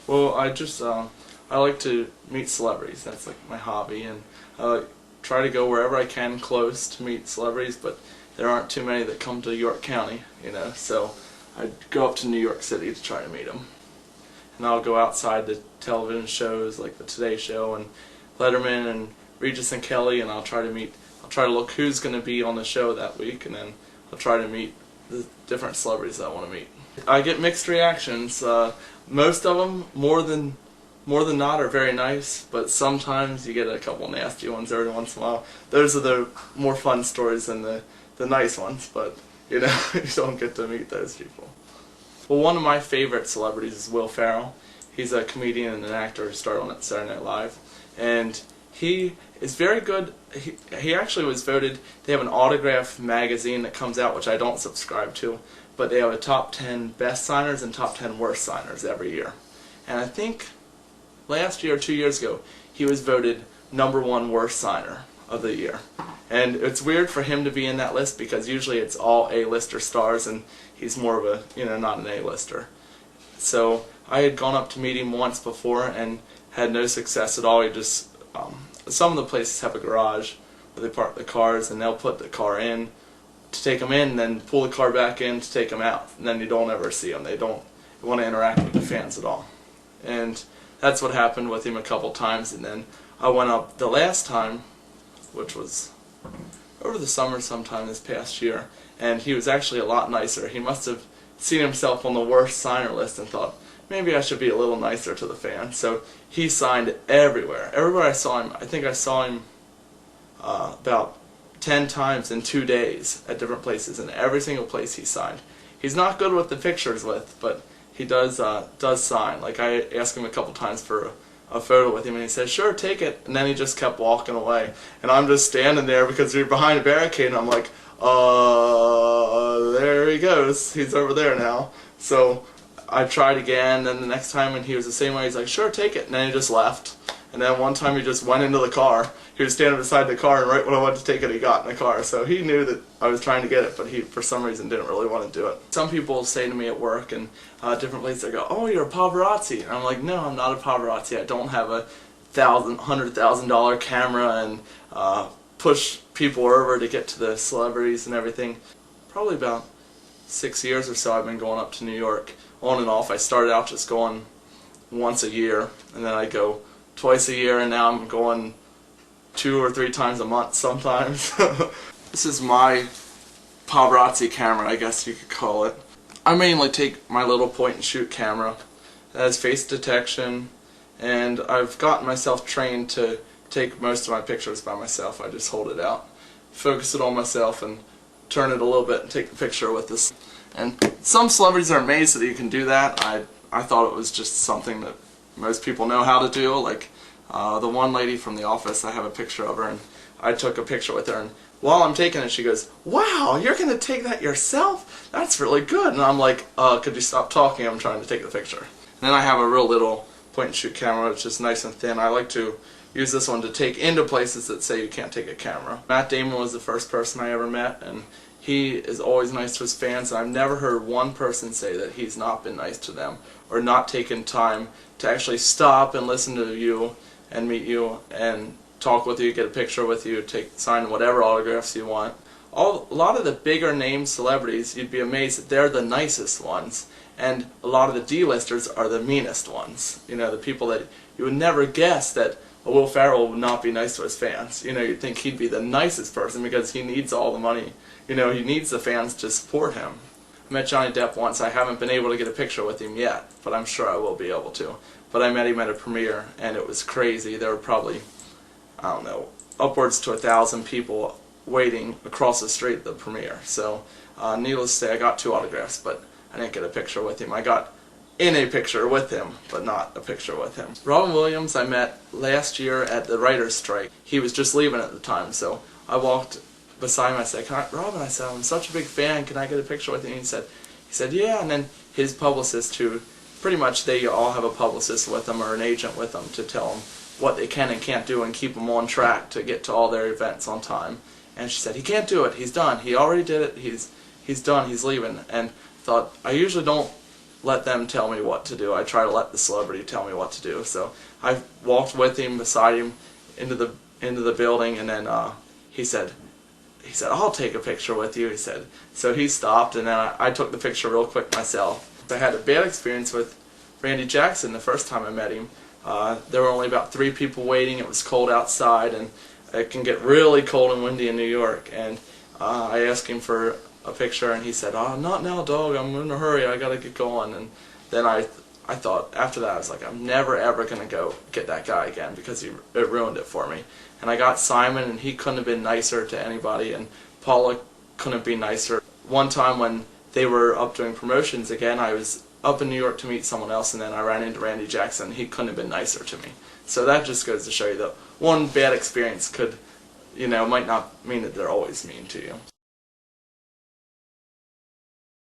Well, I like to meet celebrities. That's like my hobby, and I try to go wherever I can close to meet celebrities, but there aren't too many that come to York County, so I go up to New York City to try to meet them. And I'll go outside to television shows like the Today Show and Letterman and Regis and Kelly, and I'll try to look who's going to be on the show that week, and then I'll try to meet the different celebrities that I want to meet. I get mixed reactions. Most of them, more than not, are very nice, but sometimes you get a couple nasty ones every once in a while. Those are the more fun stories than the nice ones, but you don't get to meet those people. Well, one of my favorite celebrities is Will Ferrell. He's a comedian and an actor who started on Saturday Night Live, and he is very good. He actually was voted. They have an Autograph magazine that comes out, which I don't subscribe to, but they have a top 10 best signers and top 10 worst signers every year. And I think last year or 2 years ago, he was voted #1 worst signer of the year. And it's weird for him to be in that list because usually it's all A-lister stars, and he's more of a, not an A-lister. So I had gone up to meet him once before and had no success at all. He just, some of the places have a garage where they park the cars, and they'll put the car in to take them in, and then pull the car back in to take them out, and then you don't ever see them. They don't want to interact with the fans at all. And that's what happened with him a couple times, and then I went up the last time, which was over the summer sometime this past year, and he was actually a lot nicer. He must have seen himself on the worst signer list and thought, maybe I should be a little nicer to the fans. So he signed everywhere. Everywhere I saw him, I think I saw him about 10 times in 2 days at different places, and every single place he signed. He's not good with the pictures but he does sign. Like, I asked him a couple times for a photo with him, and he said, sure, take it, and then he just kept walking away. And I'm just standing there because we're behind a barricade, and I'm like, there he goes. He's over there now. So I tried again, and the next time when he was the same way, he's like, sure, take it, and then he just left. And then one time he just went into the car. He was standing beside the car, and right when I went to take it, he got in the car. So he knew that I was trying to get it, but he, for some reason, didn't really want to do it. Some people say to me at work and different places, they go, oh, you're a paparazzi. And I'm like, no, I'm not a paparazzi. I don't have a $100,000 camera and push people over to get to the celebrities and everything. Probably about 6 years or so I've been going up to New York on and off. I started out just going once a year, and then I go twice a year, and now I'm going 2 or 3 times a month sometimes. This is my paparazzi camera, I guess you could call it. I mainly take my little point and shoot camera. It has face detection, and I've gotten myself trained to take most of my pictures by myself. I just hold it out, focus it on myself, and turn it a little bit and take the picture with this. And some celebrities are amazed that you can do that. I thought it was just something that most people know how to do. Like the one lady from The Office, I have a picture of her, and I took a picture with her, and while I'm taking it, she goes, wow, you're going to take that yourself? That's really good. And I'm like, could you stop talking? I'm trying to take the picture. And then I have a real little point and shoot camera. It's just nice and thin. I like to use this one to take into places that say you can't take a camera. Matt Damon was the first person I ever met, and he is always nice to his fans, and I've never heard one person say that he's not been nice to them or not taken time to actually stop and listen to you and meet you and talk with you, get a picture with you, sign whatever autographs you want. A lot of the bigger name celebrities, you'd be amazed that they're the nicest ones, and a lot of the D-listers are the meanest ones. The people that you would never guess that Will Ferrell would not be nice to his fans. You'd think he'd be the nicest person because he needs all the money. He needs the fans to support him. I met Johnny Depp once. I haven't been able to get a picture with him yet, but I'm sure I will be able to. But I met him at a premiere, and it was crazy. There were probably, I don't know, upwards to 1,000 people waiting across the street at the premiere. So, needless to say, I got 2 autographs, but I didn't get a picture with him. I got in a picture with him, but not a picture with him. Robin Williams I met last year at the writer's strike. He was just leaving at the time, so I walked beside him. I said, Robin, I said, I'm such a big fan, can I get a picture with you? And he said, yeah, and then his publicist, who pretty much they all have a publicist with them or an agent with them to tell them what they can and can't do and keep them on track to get to all their events on time. And she said, he can't do it, he's done, he already did it, he's he's done, he's leaving. And thought, I usually don't let them tell me what to do. I try to let the celebrity tell me what to do. So I walked with him, beside him, into the building, and then he said, I'll take a picture with you, he said. So he stopped, and then I took the picture real quick myself. I had a bad experience with Randy Jackson the first time I met him. There were only about 3 people waiting. It was cold outside, and it can get really cold and windy in New York. And I asked him for a picture, and he said, "Oh, not now, dog. I'm in a hurry. I gotta get going." And then I thought, after that, I was like, I'm never ever gonna go get that guy again, because it ruined it for me. And I got Simon, and he couldn't have been nicer to anybody, and Paula couldn't be nicer. One time when they were up doing promotions again, I was up in New York to meet someone else, and then I ran into Randy Jackson. He couldn't have been nicer to me. So that just goes to show you that one bad experience could, might not mean that they're always mean to you.